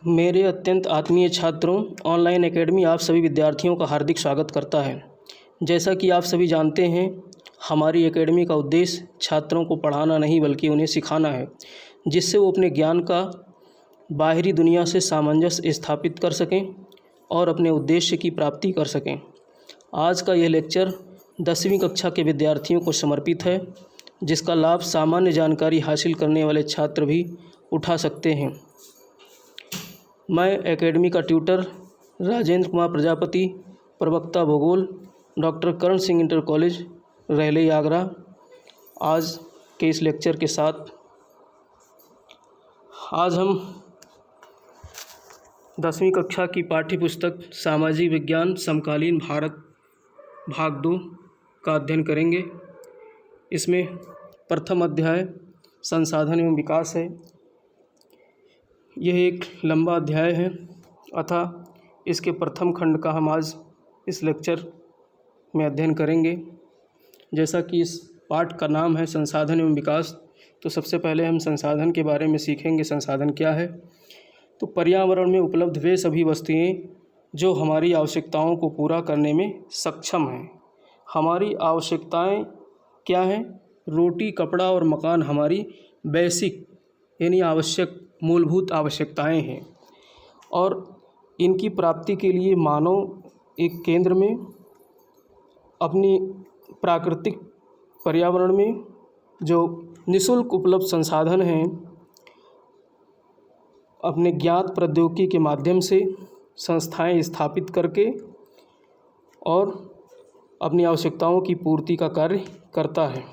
मेरे अत्यंत आत्मीय छात्रों, ऑनलाइन एकेडमी आप सभी विद्यार्थियों का हार्दिक स्वागत करता है। जैसा कि आप सभी जानते हैं, हमारी एकेडमी का उद्देश्य छात्रों को पढ़ाना नहीं बल्कि उन्हें सिखाना है, जिससे वो अपने ज्ञान का बाहरी दुनिया से सामंजस्य स्थापित कर सकें और अपने उद्देश्य की प्राप्ति कर सकें। आज का यह लेक्चर 10वीं कक्षा के विद्यार्थियों को समर्पित है, जिसका लाभ सामान्य जानकारी हासिल करने वाले छात्र भी उठा सकते हैं। मैं एकेडमी का ट्यूटर राजेंद्र कुमार प्रजापति, प्रवक्ता भूगोल, doctor Karan Singh inter college, रहले आगरा, आज के इस लेक्चर के साथ आज हम 10वीं कक्षा की पाठ्य पुस्तक सामाजिक विज्ञान समकालीन भारत भाग 2 का अध्ययन करेंगे। इसमें प्रथम अध्याय संसाधन एवं विकास है। यह एक लंबा अध्याय है, अतः इसके प्रथम खंड का हम आज इस लेक्चर में अध्ययन करेंगे। जैसा कि इस पाठ का नाम है संसाधन एवं विकास, तो सबसे पहले हम संसाधन के बारे में सीखेंगे। संसाधन क्या है? तो पर्यावरण में उपलब्ध वे सभी वस्तुएं जो हमारी आवश्यकताओं को पूरा करने में सक्षम हैं। हमारी आवश्यकताएं क्या हैं? रोटी, कपड़ा और मकान हमारी बेसिक यानी आवश्यक मूलभूत आवश्यकताएं हैं, और इनकी प्राप्ति के लिए मानव एक केंद्र में अपनी प्राकृतिक पर्यावरण में जो निःशुल्क उपलब्ध संसाधन हैं, अपने ज्ञात प्रौद्योगिकी के माध्यम से संस्थाएं स्थापित करके और अपनी आवश्यकताओं की पूर्ति का कार्य करता है।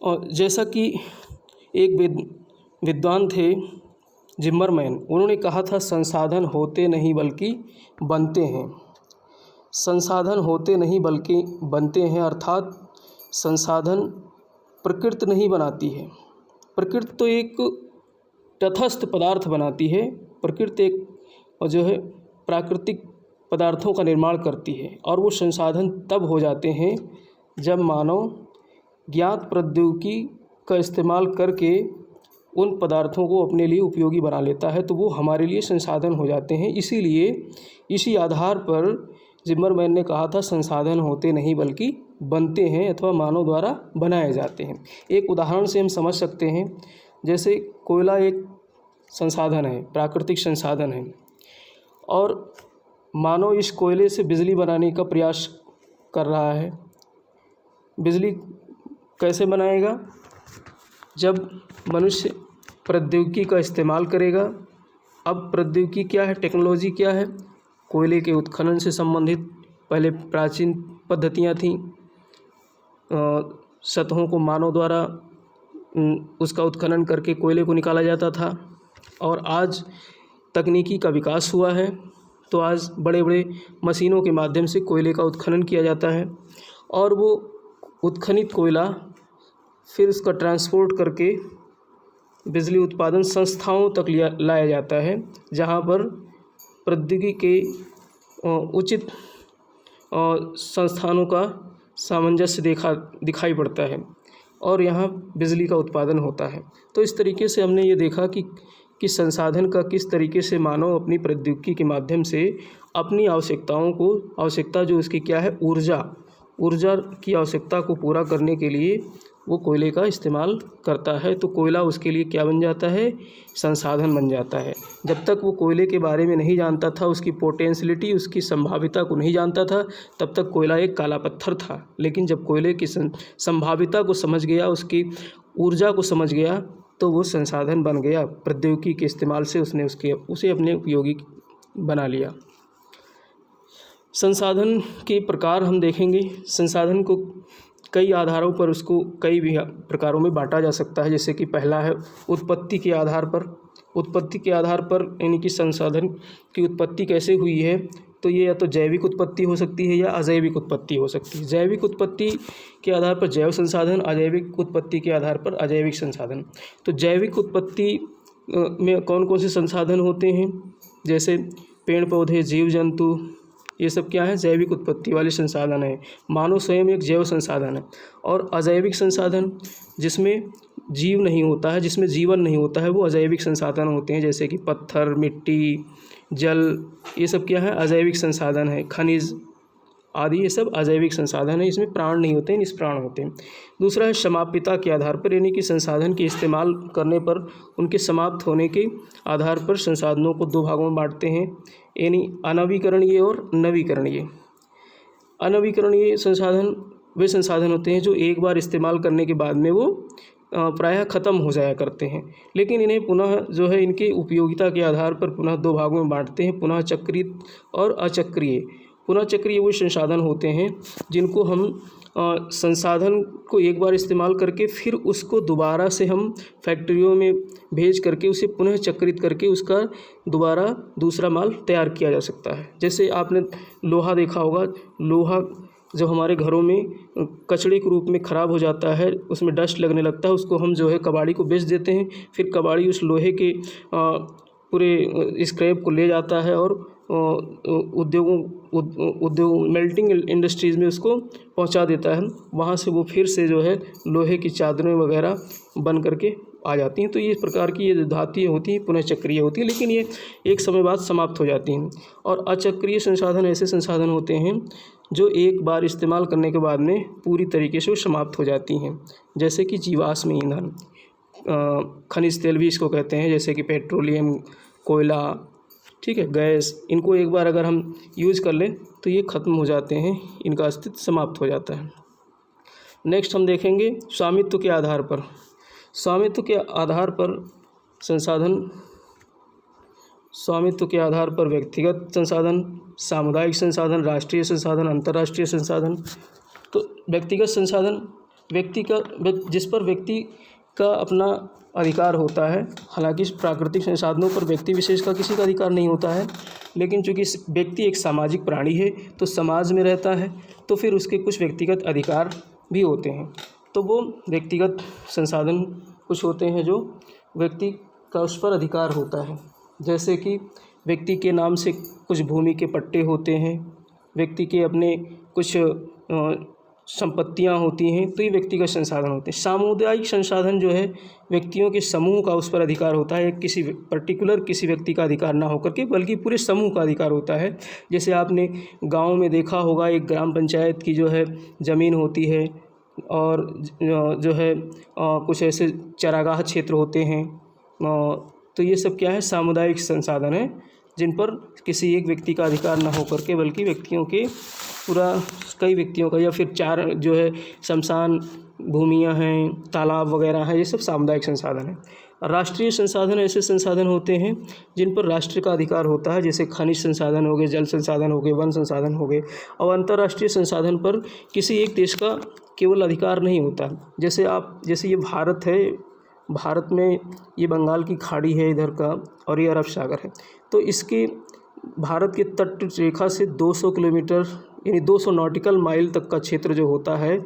और जैसा कि एक विद्वान थे जिम्मरमैन, उन्होंने कहा था संसाधन होते नहीं बल्कि बनते हैं। संसाधन होते नहीं बल्कि बनते हैं, अर्थात संसाधन प्रकृति नहीं बनाती है। प्रकृति तो एक तटस्थ पदार्थ बनाती है। प्रकृति एक जो है प्राकृतिक पदार्थों का निर्माण करती है, और वो संसाधन तब हो जाते हैं जब मानव ज्ञात प्रौद्योगिकी का इस्तेमाल करके उन पदार्थों को अपने लिए उपयोगी बना लेता है, तो वो हमारे लिए संसाधन हो जाते हैं। इसीलिए इसी आधार पर जिम्मरमैन ने कहा था संसाधन होते नहीं बल्कि बनते हैं अथवा मानव द्वारा बनाए जाते हैं। एक उदाहरण से हम समझ सकते हैं, जैसे कोयला एक संसाधन है, प्राकृतिक संसाधन है, और मानव इस कोयले से बिजली बनाने का प्रयास कर रहा है। बिजली कैसे बनाएगा? जब मनुष्य प्रौद्योगिकी का इस्तेमाल करेगा। अब प्रौद्योगिकी क्या है? टेक्नोलॉजी क्या है? कोयले के उत्खनन से संबंधित पहले प्राचीन पद्धतियाँ थीं। सतहों को मानव द्वारा उसका उत्खनन करके कोयले को निकाला जाता था, और आज तकनीकी का विकास हुआ है, तो आज बड़े बड़े मशीनों के माध्यम से कोयले का उत्खनन किया जाता है, और वो उत्खनित कोयला फिर उसका ट्रांसपोर्ट करके बिजली उत्पादन संस्थाओं तक लाया जाता है, जहां पर प्रौद्योगिकी के उचित संस्थानों का सामंजस्य दिखाई पड़ता है, और यहाँ बिजली का उत्पादन होता है। तो इस तरीके से हमने ये देखा कि संसाधन का किस तरीके से मानव अपनी प्रौद्योगिकी के माध्यम से अपनी आवश्यकताओं को, आवश्यकता जो उसकी क्या है, ऊर्जा की आवश्यकता को पूरा करने के लिए वो कोयले का इस्तेमाल करता है। तो कोयला उसके लिए क्या बन जाता है? संसाधन बन जाता है। जब तक वो कोयले के बारे में नहीं जानता था, उसकी पोटेंशियलिटी, उसकी संभाविता को नहीं जानता था, तब तक कोयला एक काला पत्थर था। लेकिन जब कोयले की संभाविता को समझ गया, उसकी ऊर्जा को समझ गया, तो वो संसाधन बन गया। प्रौद्योगिकी के इस्तेमाल से उसने उसे अपने उपयोगी बना लिया। संसाधन के प्रकार हम देखेंगे। संसाधन को कई आधारों पर, उसको कई भी प्रकारों में बांटा जा सकता है। जैसे कि पहला है उत्पत्ति के आधार पर। उत्पत्ति के आधार पर यानी कि संसाधन की उत्पत्ति कैसे हुई है, तो ये या तो जैविक उत्पत्ति हो सकती है या अजैविक उत्पत्ति हो सकती है। जैविक उत्पत्ति के आधार पर जैव संसाधन, अजैविक उत्पत्ति के आधार पर अजैविक संसाधन। तो जैविक उत्पत्ति में कौन कौन से संसाधन होते हैं? जैसे पेड़ पौधे, जीव जंतु, ये सब क्या है? जैविक उत्पत्ति वाले संसाधन है। मानव स्वयं एक जैव संसाधन है। और अजैविक संसाधन, जिसमें जीव नहीं होता है, जिसमें जीवन नहीं होता है, वो अजैविक संसाधन होते हैं। जैसे कि पत्थर, मिट्टी, जल, ये सब क्या है, अजैविक संसाधन है। खनिज आदि ये सब अजैविक संसाधन है, इसमें प्राण नहीं होते हैं, निष्प्राण होते हैं। दूसरा है समाप्यता के आधार पर, यानी कि संसाधन के इस्तेमाल करने पर उनके समाप्त होने के आधार पर संसाधनों को दो भागों में बांटते हैं, यानी अनवीकरणीय और नवीकरणीय। अनवीकरणीय संसाधन वे संसाधन होते हैं जो एक बार इस्तेमाल करने के बाद में वो प्रायः ख़त्म हो जाया करते हैं, लेकिन इन्हें पुनः जो है इनकी उपयोगिता के आधार पर पुनः दो भागों में बांटते हैं, पुनः चक्रित और अचक्रिय। पुनः चक्रीय वो संसाधन होते हैं जिनको हम संसाधन को एक बार इस्तेमाल करके फिर उसको दोबारा से हम फैक्ट्रियों में भेज करके उसे पुनः चक्रित करके उसका दोबारा दूसरा माल तैयार किया जा सकता है। जैसे आपने लोहा देखा होगा, लोहा जब हमारे घरों में कचड़े के रूप में ख़राब हो जाता है, उसमें डस्ट लगने लगता है, उसको हम जो है कबाड़ी को बेच देते हैं, फिर कबाड़ी उस लोहे के पूरे स्क्रैप को ले जाता है और उद्योग मेल्टिंग इंडस्ट्रीज़ में उसको पहुंचा देता है। वहां से वो फिर से जो है लोहे की चादरें वगैरह बन करके आ जाती हैं। तो ये इस प्रकार की ये धातुएं होती हैं, पुनः चक्रीय होती हैं, लेकिन ये एक समय बाद समाप्त हो जाती हैं। और अचक्रीय संसाधन ऐसे संसाधन होते हैं जो एक बार इस्तेमाल करने के बाद में पूरी तरीके से वो समाप्त हो जाती हैं। जैसे कि जीवाश्म ईंधन, खनिज तेल भी इसको कहते हैं, जैसे कि पेट्रोलियम, कोयला, ठीक है, गैस, इनको एक बार अगर हम यूज़ कर लें तो ये ख़त्म हो जाते हैं, इनका अस्तित्व समाप्त हो जाता है। नेक्स्ट हम देखेंगे स्वामित्व के आधार पर। स्वामित्व के आधार पर संसाधन, स्वामित्व के आधार पर व्यक्तिगत संसाधन, सामुदायिक संसाधन, राष्ट्रीय संसाधन, अंतर्राष्ट्रीय संसाधन। तो व्यक्तिगत संसाधन व्यक्ति का जिस पर व्यक्ति का अपना अधिकार होता है। हालांकि प्राकृतिक संसाधनों पर व्यक्ति विशेष का किसी का अधिकार नहीं होता है, लेकिन चूँकि व्यक्ति एक सामाजिक प्राणी है तो समाज में रहता है, तो फिर उसके कुछ व्यक्तिगत अधिकार भी होते हैं। तो वो व्यक्तिगत संसाधन कुछ होते हैं जो व्यक्ति का उस पर अधिकार होता है। जैसे कि व्यक्ति के नाम से कुछ भूमि के पट्टे होते हैं, व्यक्ति के अपने कुछ संपत्तियां होती हैं, तो ये व्यक्तिगत संसाधन होते हैं। सामुदायिक संसाधन जो है व्यक्तियों के समूह का उस पर अधिकार होता है, किसी पर्टिकुलर किसी व्यक्ति का अधिकार ना होकर के बल्कि पूरे समूह का अधिकार होता है। जैसे आपने गांव में देखा होगा, एक ग्राम पंचायत की जो है ज़मीन होती है और जो है कुछ ऐसे चरागाह क्षेत्र होते हैं। तो ये सब क्या है, सामुदायिक संसाधन है जिन पर किसी एक व्यक्ति का अधिकार ना होकर के बल्कि व्यक्तियों के पूरा कई व्यक्तियों का, या फिर चार जो है शमशान भूमियां हैं, तालाब वगैरह हैं, ये सब सामुदायिक संसाधन हैं। राष्ट्रीय संसाधन ऐसे संसाधन होते हैं जिन पर राष्ट्र का अधिकार होता है, जैसे खनिज संसाधन हो गए, जल संसाधन हो गए, वन संसाधन हो गए। और अंतर्राष्ट्रीय संसाधन पर किसी एक देश का केवल अधिकार नहीं होता। जैसे ये भारत है, भारत में ये बंगाल की खाड़ी है इधर का, और ये अरब सागर है। तो इसके भारत के तट रेखा से 200 किलोमीटर यानी 200 नॉटिकल माइल तक का क्षेत्र जो होता है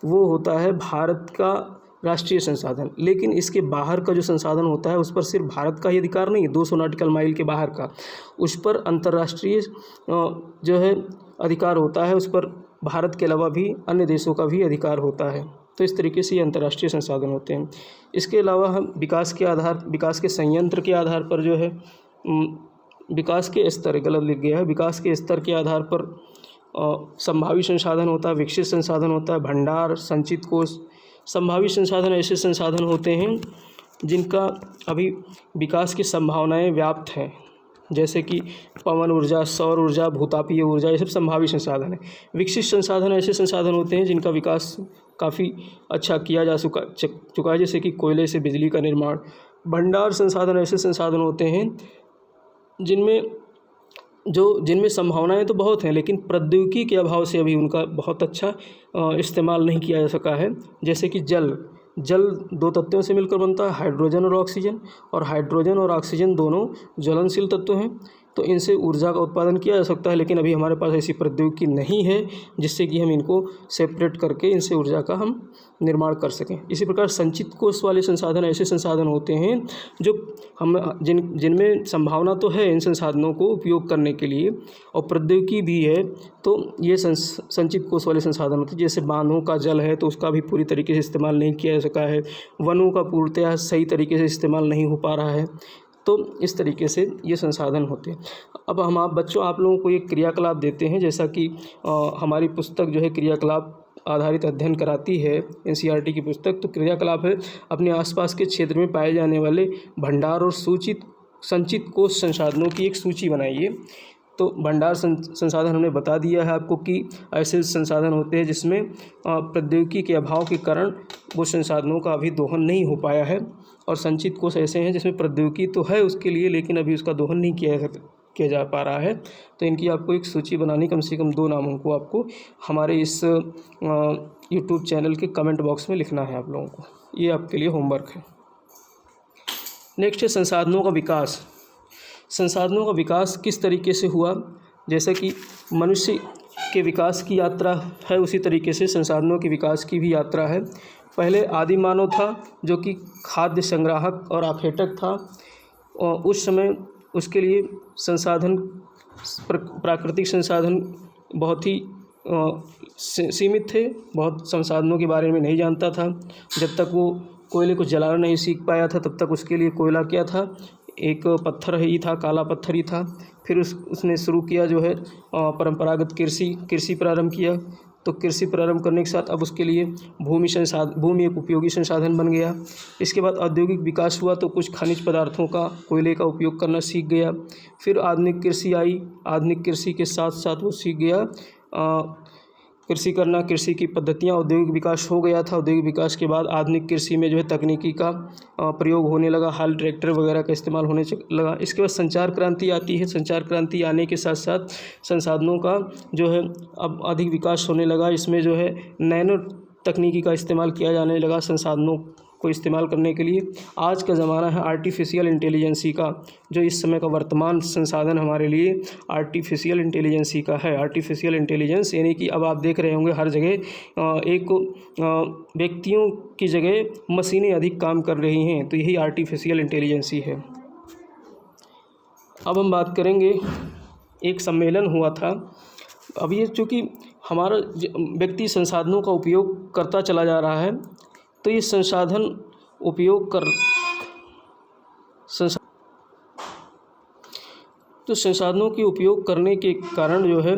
वो होता है भारत का राष्ट्रीय संसाधन। लेकिन इसके बाहर का जो संसाधन होता है उस पर सिर्फ भारत का ही अधिकार नहीं है, 200 नॉटिकल माइल के बाहर का, उस पर अंतर्राष्ट्रीय जो है अधिकार होता है, उस पर भारत के अलावा भी अन्य देशों का भी अधिकार होता है। तो इस तरीके से ये अंतर्राष्ट्रीय संसाधन होते हैं। इसके अलावा हम विकास के संयंत्र के आधार पर जो है विकास के स्तर, गलत लिख गया है, विकास के स्तर के आधार पर संभावित संसाधन होता है, विकसित संसाधन होता है, भंडार, संचित कोष। संभावित संसाधन ऐसे संसाधन होते हैं जिनका अभी विकास की संभावनाएं व्याप्त हैं, जैसे कि पवन ऊर्जा, सौर ऊर्जा, भूतापीय ऊर्जा, ये सब संभावित संसाधन है। विकसित संसाधन ऐसे संसाधन होते हैं जिनका विकास काफ़ी अच्छा किया जा चुका है, जैसे कि कोयले से बिजली का निर्माण। भंडार संसाधन ऐसे संसाधन होते हैं जिनमें संभावनाएं तो बहुत हैं, लेकिन प्रौद्योगिकी के अभाव से अभी उनका बहुत अच्छा इस्तेमाल नहीं किया जा सका है। जैसे कि जल 2 तत्वों से मिलकर बनता है, हाइड्रोजन और ऑक्सीजन, और हाइड्रोजन और ऑक्सीजन दोनों ज्वलनशील तत्व हैं। तो इनसे ऊर्जा का उत्पादन किया जा सकता है, लेकिन अभी हमारे पास ऐसी प्रौद्योगिकी नहीं है जिससे कि हम इनको सेपरेट करके इनसे ऊर्जा का हम निर्माण कर सकें। इसी प्रकार संचित कोष वाले संसाधन ऐसे संसाधन होते हैं जो हम जिनमें संभावना तो है इन संसाधनों को उपयोग करने के लिए और प्रौद्योगिकी भी है, तो ये संचित कोष वाले संसाधन होते हैं। जैसे बांधों का जल है तो उसका भी पूरी तरीके से इस्तेमाल नहीं किया जा सका है, वनों का पूर्णतः सही तरीके से इस्तेमाल नहीं हो पा रहा है, तो इस तरीके से ये संसाधन होते हैं। अब हम बच्चों आप लोगों को एक क्रियाकलाप देते हैं, जैसा कि हमारी पुस्तक जो है क्रियाकलाप आधारित अध्ययन कराती है, एनसीईआरटी की पुस्तक। तो क्रियाकलाप है अपने आसपास के क्षेत्र में पाए जाने वाले भंडार और संचित कोष संसाधनों की एक सूची बनाइए। तो भंडार संसाधन हमने बता दिया है आपको कि ऐसे संसाधन होते हैं जिसमें प्रौद्योगिकी के अभाव के कारण वो संसाधनों का अभी दोहन नहीं हो पाया है, और संचित कोष ऐसे हैं जिसमें प्रौद्योगिकी तो है उसके लिए लेकिन अभी उसका दोहन नहीं किया जा पा रहा है। तो इनकी आपको एक सूची बनानी, कम से कम 2 नामों को आपको हमारे इस यूट्यूब चैनल के कमेंट बॉक्स में लिखना है आप लोगों को। ये आपके लिए होमवर्क है। नेक्स्ट है संसाधनों का विकास। संसाधनों का विकास किस तरीके से हुआ? जैसे कि मनुष्य के विकास की यात्रा है उसी तरीके से संसाधनों के विकास की भी यात्रा है। पहले आदि मानव था जो कि खाद्य संग्राहक और आखेटक था, और उस समय उसके लिए संसाधन प्राकृतिक संसाधन बहुत ही सीमित थे, बहुत संसाधनों के बारे में नहीं जानता था। जब तक वो कोयले को जलाना नहीं सीख पाया था तब तक उसके लिए कोयला क्या था, एक पत्थर ही था, काला पत्थर ही था। फिर उसने शुरू किया जो है परंपरागत कृषि प्रारंभ किया। तो कृषि प्रारंभ करने के साथ अब उसके लिए भूमि एक उपयोगी संसाधन बन गया। इसके बाद औद्योगिक विकास हुआ तो कुछ खनिज पदार्थों का, कोयले का उपयोग करना सीख गया। फिर आधुनिक कृषि आई, आधुनिक कृषि के साथ साथ वो सीख गया कृषि करना, कृषि की पद्धतियाँ, औद्योगिक विकास हो गया था। औद्योगिक विकास के बाद आधुनिक कृषि में जो है तकनीकी का प्रयोग होने लगा, हल ट्रैक्टर वगैरह का इस्तेमाल होने लगा। इसके बाद संचार क्रांति आती है। संचार क्रांति आने के साथ साथ संसाधनों का जो है अब अधिक विकास होने लगा। इसमें जो है नैनो तकनीकी का इस्तेमाल किया जाने लगा संसाधनों को इस्तेमाल करने के लिए। आज का ज़माना है आर्टिफिशियल इंटेलिजेंसी का, जो इस समय का वर्तमान संसाधन हमारे लिए आर्टिफिशियल इंटेलिजेंसी का है। आर्टिफिशियल इंटेलिजेंस यानी कि अब आप देख रहे होंगे हर जगह एक व्यक्तियों की जगह मशीनें अधिक काम कर रही हैं, तो यही आर्टिफिशियल इंटेलिजेंसी है। अब हम बात करेंगे, एक सम्मेलन हुआ था। अब ये चूँकि हमारा व्यक्ति संसाधनों का उपयोग करता चला जा रहा है, तो ये संसाधन उपयोग संसाधनों के उपयोग करने के कारण जो है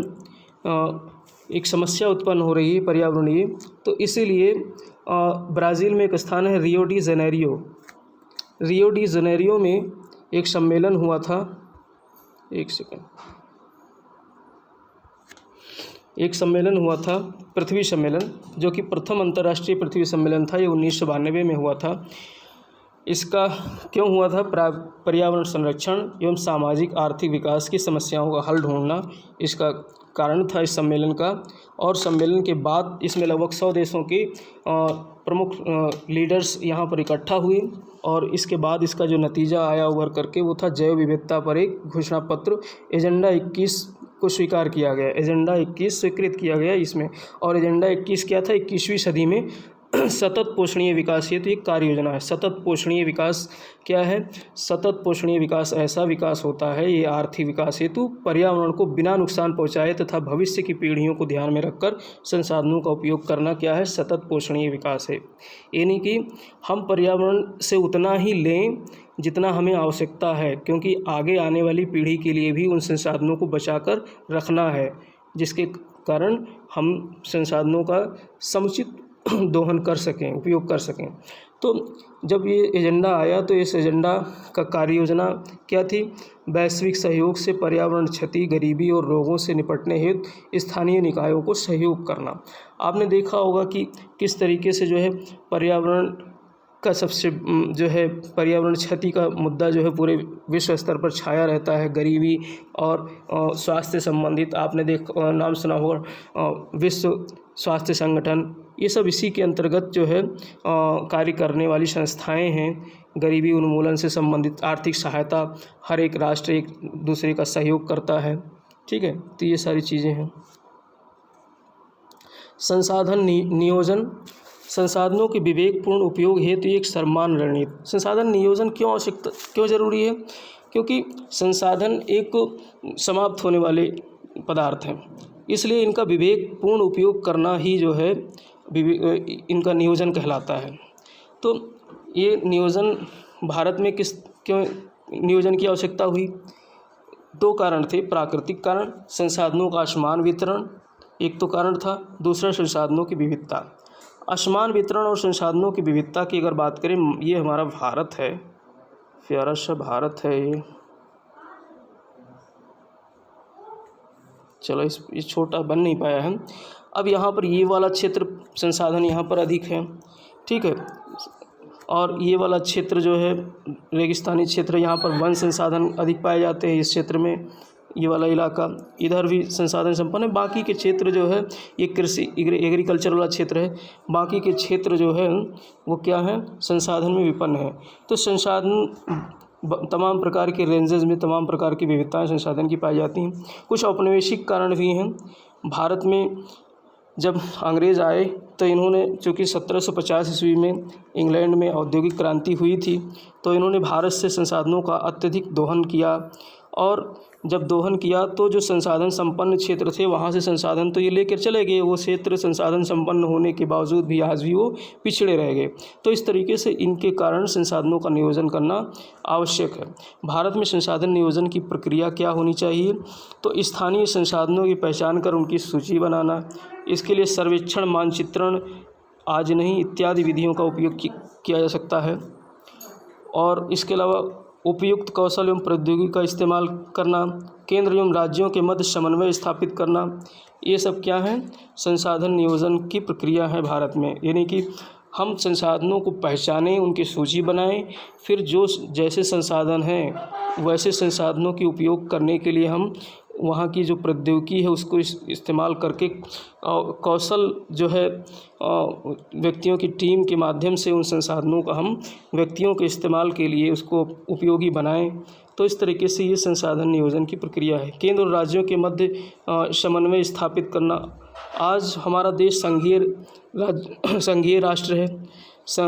एक समस्या उत्पन्न हो रही है पर्यावरणीय। तो इसीलिए ब्राज़ील में एक स्थान है रियो डी जेनेरियो में एक सम्मेलन हुआ था। एक सम्मेलन हुआ था, पृथ्वी सम्मेलन, जो कि प्रथम अंतर्राष्ट्रीय पृथ्वी सम्मेलन था। ये 1992 में हुआ था। इसका क्यों हुआ था? पर्यावरण संरक्षण एवं सामाजिक आर्थिक विकास की समस्याओं का हल ढूंढना इसका कारण था इस सम्मेलन का। और सम्मेलन के बाद इसमें लगभग 100 देशों के प्रमुख लीडर्स यहाँ पर इकट्ठा हुए, और इसके बाद इसका जो नतीजा आया उभर करके वो था जैव विविधता पर एक घोषणा पत्र। एजेंडा 21 को स्वीकार किया गया, एजेंडा 21 स्वीकृत किया गया इसमें। और एजेंडा 21 क्या था? 21वीं सदी में सतत पोषणीय विकास हेतु एक कार्य योजना है। सतत पोषणीय विकास क्या है? सतत पोषणीय विकास ऐसा विकास होता है, ये आर्थिक विकास हेतु पर्यावरण को बिना नुकसान पहुंचाए तथा भविष्य की पीढ़ियों को ध्यान में रखकर संसाधनों का उपयोग करना क्या है? सतत पोषणीय विकास है। यानी कि हम पर्यावरण से उतना ही लें जितना हमें आवश्यकता है, क्योंकि आगे आने वाली पीढ़ी के लिए भी उन संसाधनों को बचाकर रखना है, जिसके कारण हम संसाधनों का समुचित दोहन कर सकें, उपयोग कर सकें। तो जब ये एजेंडा आया तो इस एजेंडा का कार्य योजना क्या थी? वैश्विक सहयोग से पर्यावरण क्षति, गरीबी और रोगों से निपटने हेतु स्थानीय निकायों को सहयोग करना। आपने देखा होगा कि किस तरीके से जो है पर्यावरण का सबसे जो है पर्यावरण क्षति का मुद्दा जो है पूरे विश्व स्तर पर छाया रहता है। गरीबी और स्वास्थ्य संबंधित आपने नाम सुना होगा विश्व स्वास्थ्य संगठन, ये सब इसी के अंतर्गत जो है कार्य करने वाली संस्थाएं हैं। गरीबी उन्मूलन से संबंधित आर्थिक सहायता, हर एक राष्ट्र एक दूसरे का सहयोग करता है। ठीक है, तो ये सारी चीज़ें हैं। संसाधन नियोजन, संसाधनों के विवेकपूर्ण उपयोग हेतु एक समान रणनीति। संसाधन नियोजन क्यों ज़रूरी है? क्योंकि संसाधन एक समाप्त होने वाले पदार्थ हैं, इसलिए इनका विवेकपूर्ण उपयोग करना ही जो है इनका नियोजन कहलाता है। तो ये नियोजन भारत में क्यों नियोजन की आवश्यकता हुई? 2 कारण थे। प्राकृतिक कारण, संसाधनों का असमान वितरण एक तो कारण था, दूसरा संसाधनों की विविधता। असमान वितरण और संसाधनों की विविधता की अगर बात करें, ये हमारा भारत है, प्यारा सा भारत है ये। चलो इस छोटा बन नहीं पाया है। अब यहाँ पर ये वाला क्षेत्र संसाधन यहाँ पर अधिक है, ठीक है, और ये वाला क्षेत्र जो है रेगिस्तानी क्षेत्र, यहाँ पर वन संसाधन अधिक पाए जाते हैं। इस क्षेत्र में ये वाला इलाका इधर भी संसाधन संपन्न है। बाकी के क्षेत्र जो है ये कृषि एग्रीकल्चर वाला क्षेत्र है। बाकी के क्षेत्र जो है वो क्या है, संसाधन में विपन्न है। तो संसाधन तमाम प्रकार के रेंजेस में तमाम प्रकार की विविधताएं संसाधन की पाई जाती हैं। कुछ औपनिवेशिक कारण भी हैं। भारत में जब अंग्रेज़ आए तो इन्होंने, चूँकि 1750 ईस्वी में इंग्लैंड में औद्योगिक क्रांति हुई थी, तो इन्होंने भारत से संसाधनों का अत्यधिक दोहन किया। और जब दोहन किया तो जो संसाधन संपन्न क्षेत्र थे वहाँ से संसाधन तो ये लेकर चले गए। वो क्षेत्र संसाधन संपन्न होने के बावजूद भी आज भी वो पिछड़े रह गए। तो इस तरीके से इनके कारण संसाधनों का नियोजन करना आवश्यक है। भारत में संसाधन नियोजन की प्रक्रिया क्या होनी चाहिए? तो स्थानीय संसाधनों की पहचान कर उनकी सूची बनाना, इसके लिए सर्वेक्षण, मानचित्रण, आज नहीं इत्यादि विधियों का उपयोग किया जा सकता है। और इसके अलावा उपयुक्त कौशल एवं प्रौद्योगिकी का इस्तेमाल करना, केंद्र एवं राज्यों के मध्य समन्वय स्थापित करना, ये सब क्या है, संसाधन नियोजन की प्रक्रिया है भारत में। यानी कि हम संसाधनों को पहचानें, उनकी सूची बनाएं, फिर जो जैसे संसाधन हैं वैसे संसाधनों की उपयोग करने के लिए हम वहाँ की जो प्रौद्योगिकी है उसको इस्तेमाल करके कौशल जो है व्यक्तियों की टीम के माध्यम से उन संसाधनों का हम व्यक्तियों के इस्तेमाल के लिए उसको उपयोगी बनाएं। तो इस तरीके से ये संसाधन नियोजन की प्रक्रिया है। केंद्र और राज्यों के मध्य समन्वय स्थापित करना। आज हमारा देश संघीय राष्ट्र है,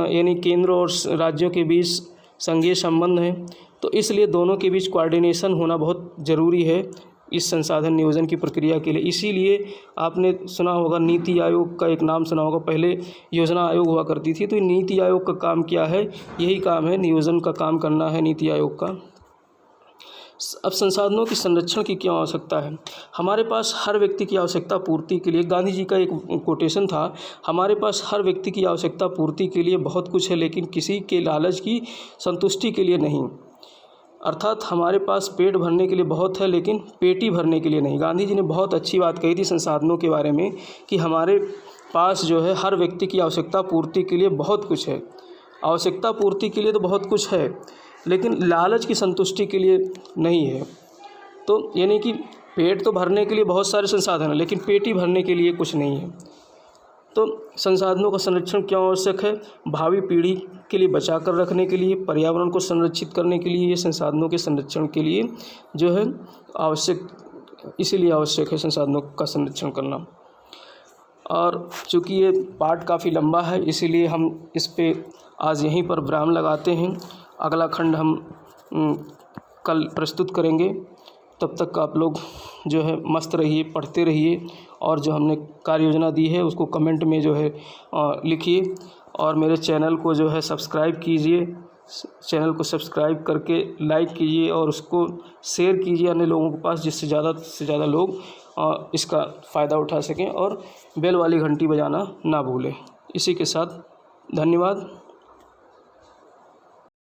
यानी केंद्र और राज्यों के बीच संघीय संबंध है। तो इसलिए दोनों के बीच कोऑर्डिनेशन होना बहुत ज़रूरी है इस संसाधन नियोजन की प्रक्रिया के लिए। इसीलिए आपने सुना होगा, नीति आयोग का एक नाम सुना होगा। पहले योजना आयोग हुआ करती थी, तो नीति आयोग का काम क्या है? यही काम है, नियोजन का काम करना है नीति आयोग का। अब संसाधनों की संरक्षण की क्या आवश्यकता है? हमारे पास हर व्यक्ति की आवश्यकता पूर्ति के लिए, गांधी जी का एक कोटेशन था, हमारे पास हर व्यक्ति की आवश्यकता पूर्ति के लिए बहुत कुछ है, लेकिन किसी के लालच की संतुष्टि के लिए नहीं। अर्थात हमारे पास पेट भरने के लिए बहुत है, लेकिन पेटी भरने के लिए नहीं। गांधी जी ने बहुत अच्छी बात कही थी संसाधनों के बारे में कि हमारे पास जो है हर व्यक्ति की आवश्यकता पूर्ति के लिए बहुत कुछ है। आवश्यकता पूर्ति के लिए तो बहुत कुछ है, लेकिन लालच की संतुष्टि के लिए नहीं है। तो यानी कि पेट तो भरने के लिए बहुत सारे संसाधन हैं, लेकिन पेटी भरने के लिए कुछ नहीं है। तो संसाधनों का संरक्षण क्यों आवश्यक है? भावी पीढ़ी के लिए बचा कर रखने के लिए, पर्यावरण को संरक्षित करने के लिए, ये संसाधनों के संरक्षण के लिए जो है आवश्यक, इसीलिए आवश्यक है संसाधनों का संरक्षण करना। और चूँकि ये पार्ट काफ़ी लंबा है, इसीलिए हम इस पे आज यहीं पर विराम लगाते हैं। अगला खंड हम कल प्रस्तुत करेंगे। तब तक आप लोग जो है मस्त रहिए, पढ़ते रहिए, और जो हमने कार्य योजना दी है उसको कमेंट में जो है लिखिए, और मेरे चैनल को जो है सब्सक्राइब कीजिए। चैनल को सब्सक्राइब करके लाइक कीजिए और उसको शेयर कीजिए अन्य लोगों के पास, जिससे ज़्यादा से ज़्यादा लोग इसका फ़ायदा उठा सकें, और बेल वाली घंटी बजाना ना भूलें। इसी के साथ धन्यवाद।